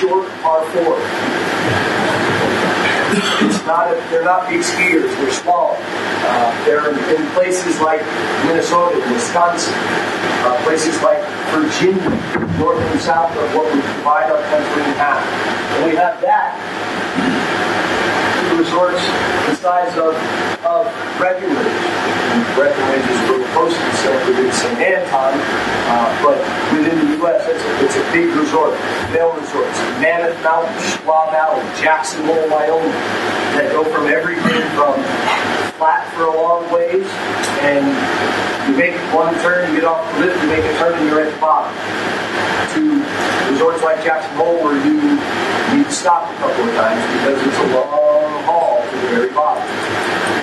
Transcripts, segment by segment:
short par 4. They're not big skiers. They're small. They're in places like Minnesota, Wisconsin, places like Virginia, north and south of what we divide our country in half. And we have that. Resorts the size of Breckenridge. Breckenridge is a little closer to St. Anton, but within the U.S., it's a big resort. Vail resorts, Mammoth Mountain, Squaw Valley, Jackson Hole, Wyoming, that go from everything from flat for a long ways, and you make one turn, you get off the lift, you make a turn, and you're at the bottom. To resorts like Jackson Hole, where you need to stop a couple of times because it's a long haul to the very bottom.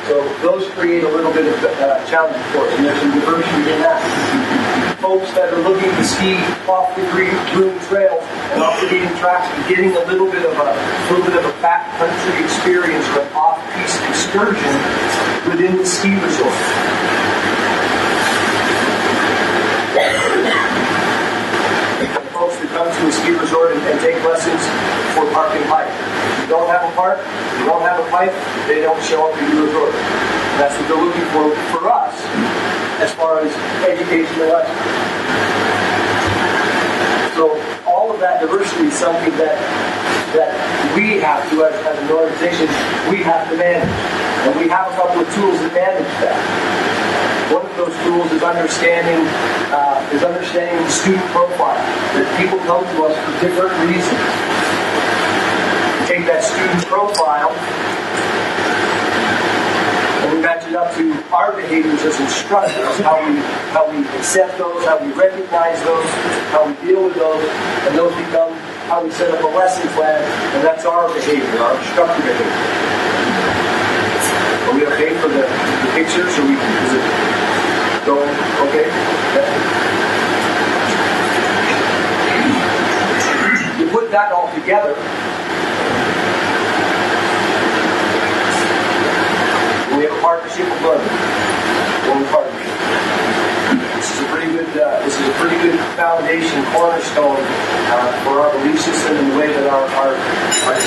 So those create a little bit of challenge for us, and there's some diversity in that. Folks that are looking to ski off the green trails and off the beaten tracks, and getting a little bit of a backcountry experience or an off-piste excursion within the ski resort. Folks that come to a ski resort and take lessons for park and pipe. If you don't have a park, you don't have a pipe, they don't show up at your resort. That's what they're looking for us as far as education and lessons. So all of that diversity is something that we have to, as an organization, we have to manage. And we have a couple of tools to manage that. One of those tools is understanding the student profile. That people come to us for different reasons. We take that student profile and we match it up to our behaviors as instructors, how we accept those, how we recognize those, how we deal with those, and those become how we set up a lesson plan, and that's our behavior, our instructor behavior. Are we okay for the pictures? Is it going okay? You put that all together, we have a partnership with Nordic. One partnership. This is a pretty good foundation, cornerstone for our belief system and the way that our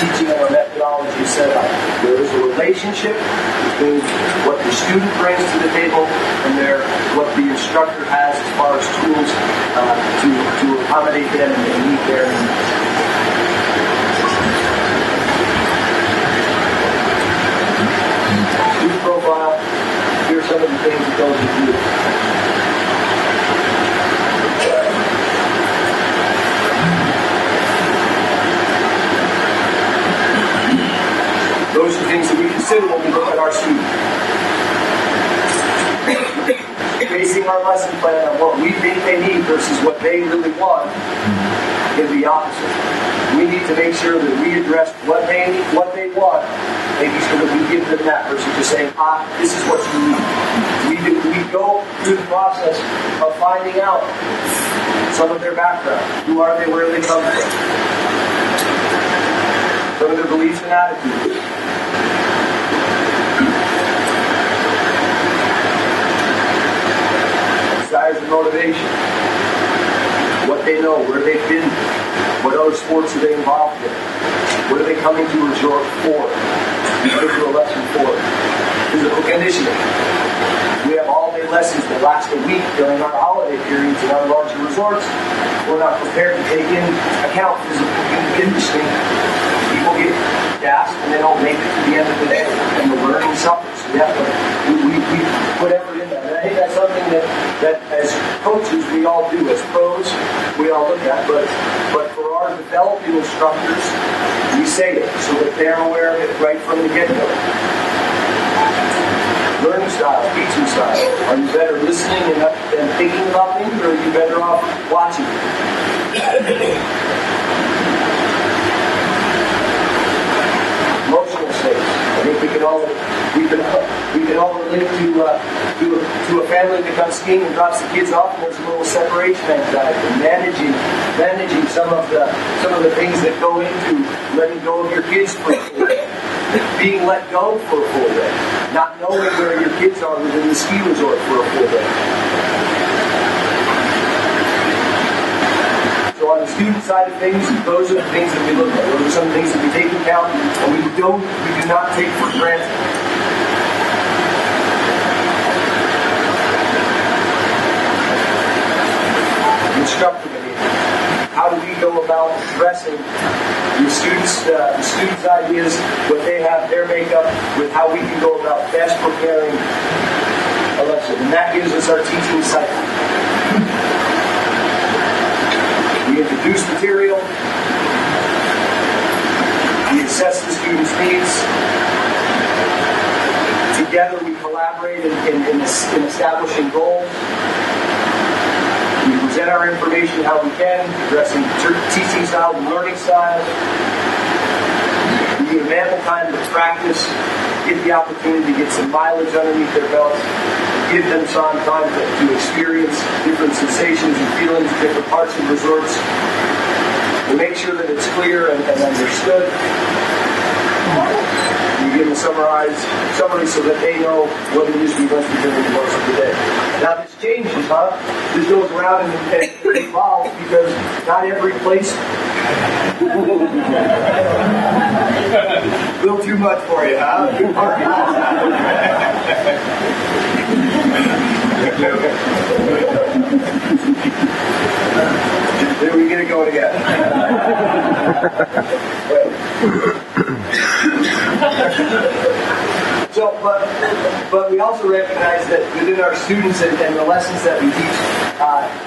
teaching and our methodology is set up. There is a relationship between what the student brings to the table and what the instructor has as far as tools to accommodate them and meet their needs. Student profile, here are some of the things that goes into it. Those are things that we consider when we look at our students. Basing our lesson plan on what we think they need versus what they really want is the opposite. We need to make sure that we address what they need, what they want, making sure that we give them that versus just saying, this is what you need. We go through the process of finding out some of their background. Who are they? Where do they come from? Some of their beliefs and attitudes. Desires and motivation. What they know, where they've been, what other sports are they involved in, what are they coming to a resort for, what are they to a lesson for. Physical conditioning. We have all-day lessons that last a week during our holiday periods in our larger resorts. We're not prepared to take in account physical conditioning. People get gassed and they don't make it to the end of the day, and the learning suffers. We put effort in that. And I think that's something that as coaches we all do, as pros we all look at, but for our developing instructors, we say it so that they're aware of it right from the get-go. Learning style, teaching style. Are you better listening and thinking about things, or are you better off watching? Emotional states. I think we can all relate to a family that comes skiing and drops the kids off, and there's a little separation anxiety. Managing some of the things that go into letting go of your kids for a full day. Being let go for a full day. Not knowing where your kids are within the ski resort for a full day. So on the student side of things, those are the things that we look at. Those are some things that we take into account, and we do not take for granted. Instructor behavior. How do we go about addressing the students' ideas, what they have, their makeup, with how we can go about best preparing a lesson? And that gives us our teaching cycle. We introduce material. We assess the students' needs. Together we collaborate in establishing goals. We present our information how we can, addressing teaching styles and learning styles. We give them ample time to practice, get the opportunity to get some mileage underneath their belts, give them some time to experience different sensations and feelings, different parts of resorts. We make sure that it's clear and understood. We give them summary so that they know what it is we must be doing the most of the day. Now this changes, huh? This goes around and evolves because not every place. A little too much for you, huh? Good party. There we get it going again. So, but we also recognize that within our students and the lessons that we teach,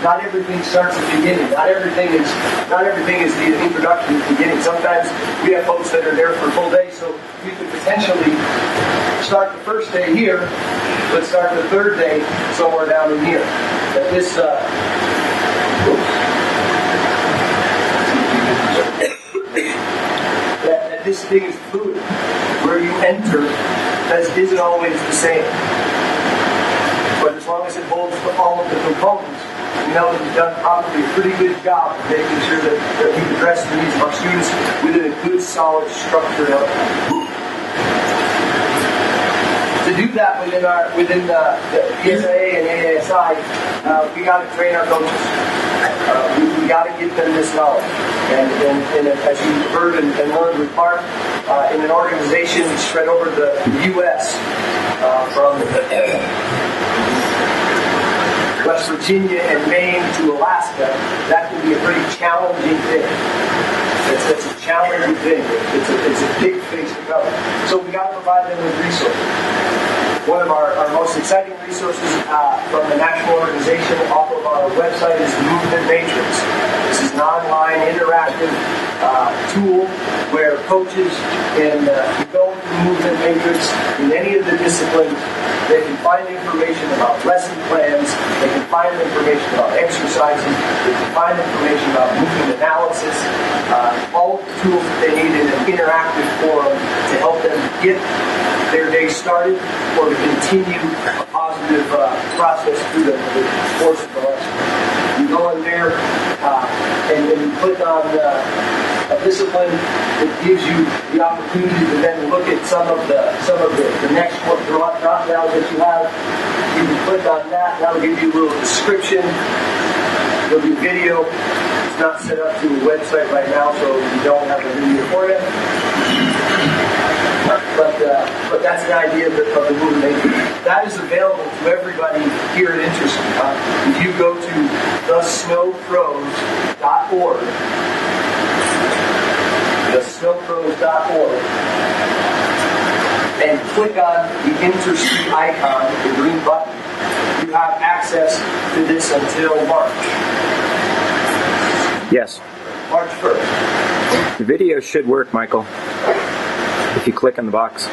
not everything starts at the beginning. Not everything is the introduction at the beginning. Sometimes we have folks that are there for a full day, so we could potentially start the first day here, but start the third day somewhere down in here. That this that this thing is fluid. Where you enter isn't always the same. But as long as it holds all of the components, we know that we've done probably a pretty good job of making sure that we've addressed the needs of our students within a good, solid, structured element. To do that within the PSIA and AASI, we got to train our coaches. We got to give them this knowledge. And as you heard and learned with Mark, in an organization spread over the U.S. From West Virginia and Maine to Alaska, that can be a pretty challenging thing. It's a challenging thing. It's a big face to cover. So we got to provide them with resources. One of our most exciting resources from the national organization off of our website is the Movement Matrix. This is an online, interactive tool where coaches can go into the Movement Matrix in any of the disciplines. They can find information about lesson plans. They can find information about exercises. They can find information about movement analysis. All of the tools that they need in an interactive forum to help them get their day started or to continue a positive process through the course of the lesson. You go in there and you click on a discipline that gives you the opportunity to then look at some of the next drop downs that you have. You can click on that. That'll give you a little description. There'll be video. It's not set up to a website right now, so we don't have a video for you. But that's the idea of the movement matrix. That is available to everybody here at Interski. If you go to thesnowpros.org, and click on the Interski icon, the green button, you have access to this until March. Yes. March 1st. The video should work, Michael, if you click on the box.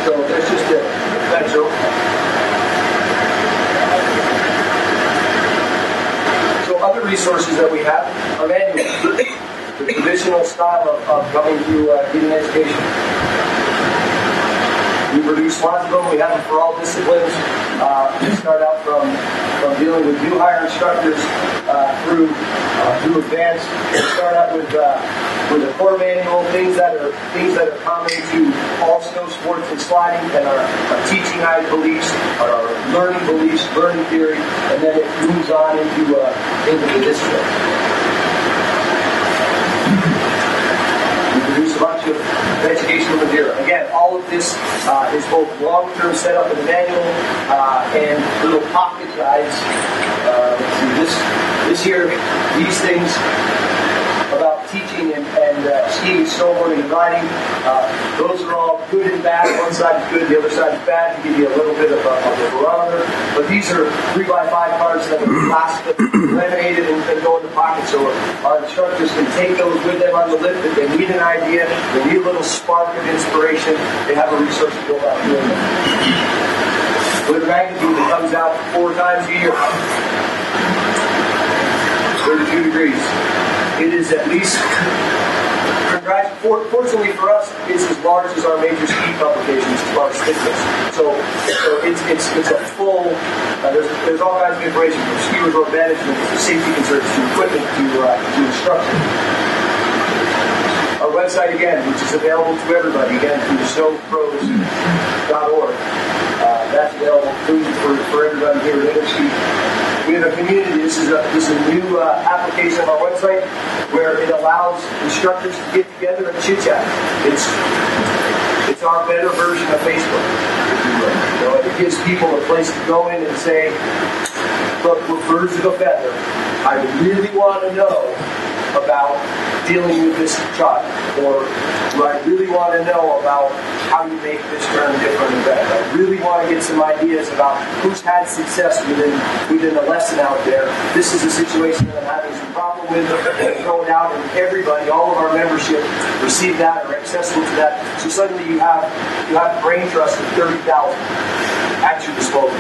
So there's just a potential. So other resources that we have are manuals. The traditional style of coming through getting education. We produce lots of them. We have them for all disciplines. We start out from dealing with new hire instructors through advanced. We start out with a core manual, things that are common to all snow sports and sliding, and our teaching beliefs, our learning beliefs, learning theory, and then it moves on into the discipline. We produce a bunch of educational material. Again, all of this is both long-term setup in the manual and little pocket guides. This here, these things about teaching and skiing, snowboarding, and riding, those are all good and bad. One side is good, the other side is bad, to give you a little bit of a barometer. But these are 3x5 cards that are plastic, laminated, and go in the pocket, so our instructors can take those with them on the lift. If they need an idea, they need a little spark of inspiration, they have a resource to go about doing it. With a magazine that comes out 4 times a year, 32 degrees. It is at least, fortunately for us, it's as large as our major ski publications as far as thickness. So it's a full, there's all kinds of information from ski resort management to safety concerns to equipment to instruction. Our website, again, which is available to everybody, again, through snowpros.org. That's available for everybody here at Interski. We have a community. This is a new application on our website where it allows instructors to get together and chit-chat. It's our better version of Facebook, if you will. You know, it gives people a place to go in and say, look, we're birds of a feather. I really want to know about dealing with this child, or do I really want to know about how you make this turn different and better? I really want to get some ideas about who's had success within a lesson out there. This is a situation that I'm having some problem with, throw it out, and everybody, all of our membership, receive that or accessible to that. So suddenly you have brain trust of 30,000 at your disposal.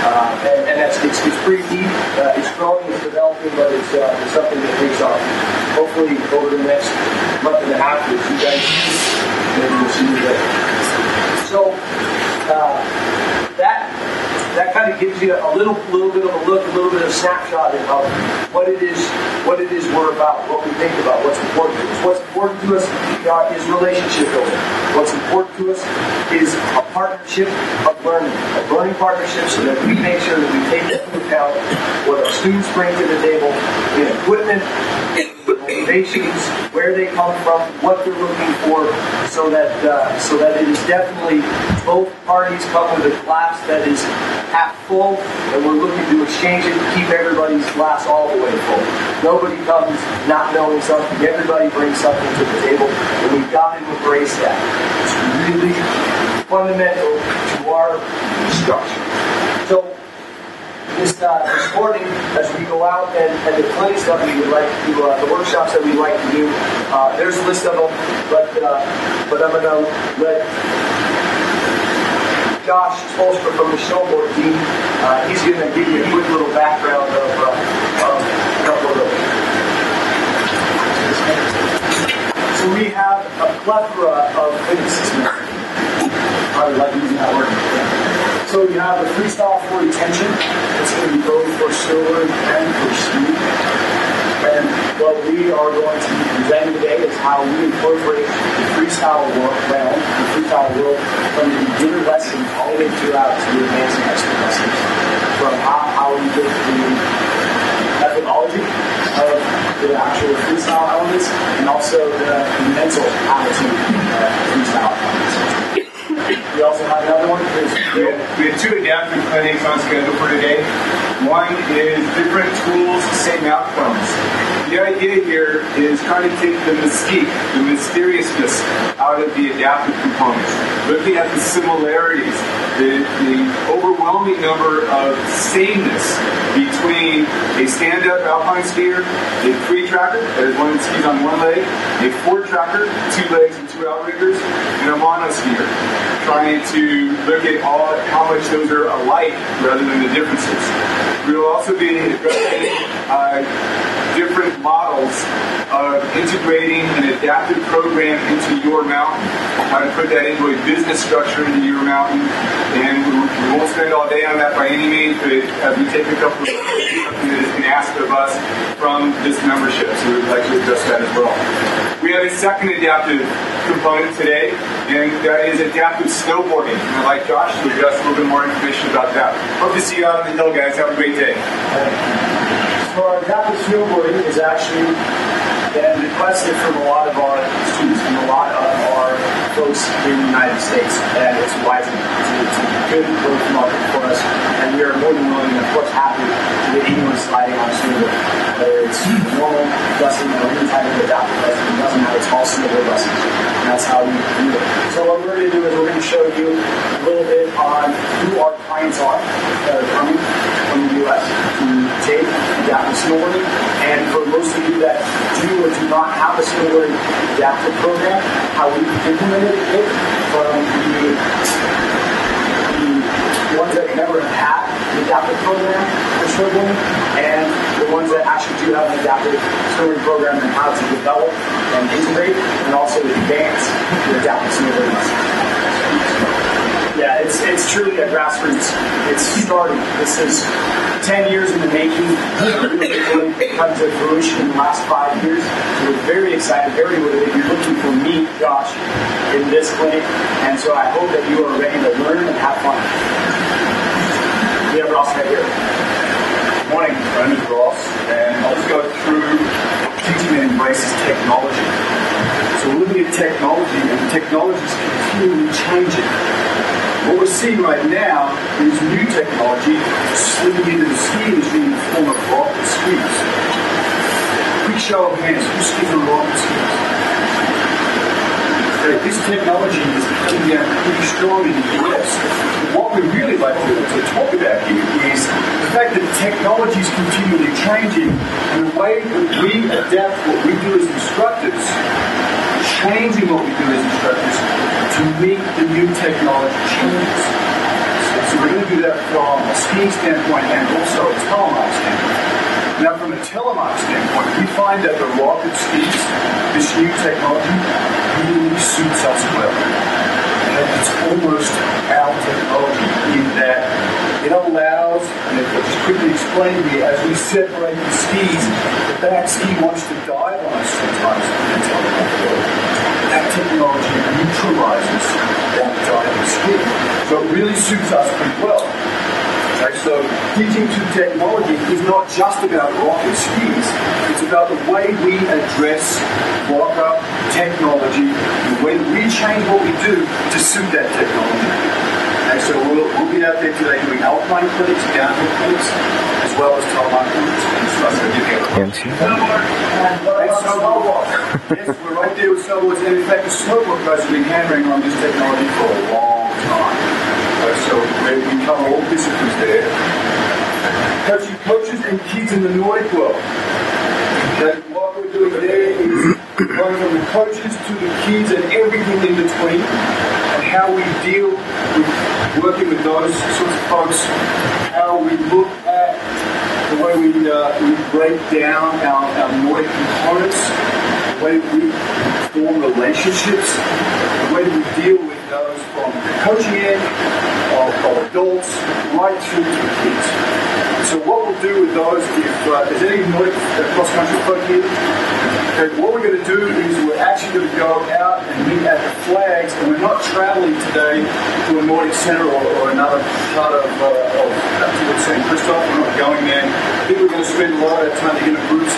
And it's pretty neat. It's growing, it's developing, but it's something that takes off. Hopefully, over the next month and a half, with you guys, maybe we'll see you there. So that kind of gives you a little bit of a look, a little bit of a snapshot of what it is we're about, what we think about, what's important to us. What's important to us is relationship building. What's important to us is a partnership of learning partnership, so that we make sure that we take into account what our students bring to the table in equipment, motivations, where they come from, what they're looking for, so that it is definitely both parties come with a glass that is half full, and we're looking to exchange it to keep everybody's glass all the way full. Nobody comes not knowing something. Everybody brings something to the table, and we've got to embrace that. It's really fundamental to our structure. So this morning, as we go out and the clinics that we would like to do, the workshops that we'd like to do, there's a list of them, but I'm going to let Josh Spoelstra from the snowboard team, he's going to give you a quick little background of a couple of those. So we have a plethora of clinics. I would like using that word. So you have the Freestyle for retention. It's going to be both for snowboarding and for ski. And what we are going to be presenting today is how we incorporate the freestyle world from the beginner lesson all the way throughout to the advanced and expert lessons. From how we get the methodology of the actual freestyle elements and also the mental attitude of freestyle elements. We also have another one. We have 2 adaptive clinics on schedule for today. One is different tools, same outcomes. The idea here is trying to take the mystique, the mysteriousness out of the adaptive components. Looking at the similarities, the overwhelming number of sameness between a stand-up alpine skier, a free tracker, that is one that skis on one leg, a four tracker, 2 legs and 2 outriggers, and a mono skier. Trying to look at how much those are alike rather than the differences. We will also be addressing different models of integrating an adaptive program into your mountain, how to put that into a business structure into your mountain. And we won't spend all day on that by any means, but as we take a couple of something that has been asked of us from this membership, so we'd like to address that as well. We have a second adaptive component today, and that is adaptive snowboarding. And I'd like Josh to address a little bit more information about that. Hope to see you out on the hill, guys. Have a great day. So our adaptive snowboarding is actually been requested from a lot of our students, from a lot of our folks in the United States, and it's widely. It's a good growth market for us, and we are more than willing and of course happy to get anyone sliding on a snowboard. Whether it's normal lesson or any type of adaptive lesson, it doesn't matter, it's all snowboard lessons. And that's how we do it. So what we're going to do is we're going to show you a little bit on who our clients are that are coming from the U.S. to take adaptive snowboarding. And for most of you that do or do not have a snowboarding adaptive program, how we implemented it from the ones that never have had an adaptive program for snowboarding, and the ones that actually do have an adaptive snowboarding program, and how to develop and integrate and also advance your adaptive snowboarding lessons. Yeah, it's truly a grassroots. It's starting. This is 10 years in the making. Really come to fruition in the last 5 years. So we're very excited, very motivated. You're looking for me, Josh, in this clinic, and so I hope that you are ready to learn and have fun. We have Ross right here. Good morning, my name is Ross, and I'll just go through teaching that embraces technology. So we're looking at technology, and technology is continually changing. What we're seeing right now is new technology slipping into the ski industry in the form of rocket skis. Quick show of hands, who skis on rocket skis? Okay, this technology is coming down pretty strong in the US. What we really like to talk about here is the fact that technology is continually changing, and the way that we adapt what we do as instructors, changing what we do as instructors to meet the new technology changes. So we're going to do that from a skiing standpoint and also a telemark standpoint. Now from a telemark standpoint, we find that the rocket skis, this new technology, really suits us well. And it's almost our technology in that it allows, and I'll just quickly explain here, as we separate the skis, the back ski wants to dive on us sometimes in the telemark world. That technology neutralizes that diving ski. So it really suits us pretty well. Okay, so teaching to technology is not just about rocket skis. It's about the way we address rocker technology, the way we change what we do to suit that technology. Okay, so we'll be out there today doing Alpine clinics, downhill clinics, as well as telemark clinics. Yes, we're right there with snowboards, and in fact the snowboard guys have been hammering on this technology for a long time. So we cover all disciplines there. Coaching coaches and kids in the Nordic world. Okay, what we're doing there is going from the coaches to the kids and everything in between, and how we deal with working with those sorts of folks, how we look at the way we break down our Nordic components, the way we form relationships, the way that we deal with those from the coaching end of adults right through to the kids. So what we'll do with those, if there's any Nordic cross-country folk here, okay, what we're going to do is we're actually going to go out and meet at the flags, and we're not traveling today to a Nordic centre or another part of St. Christoph. We're not going there. I think we're going to spend a lot of time to get a group of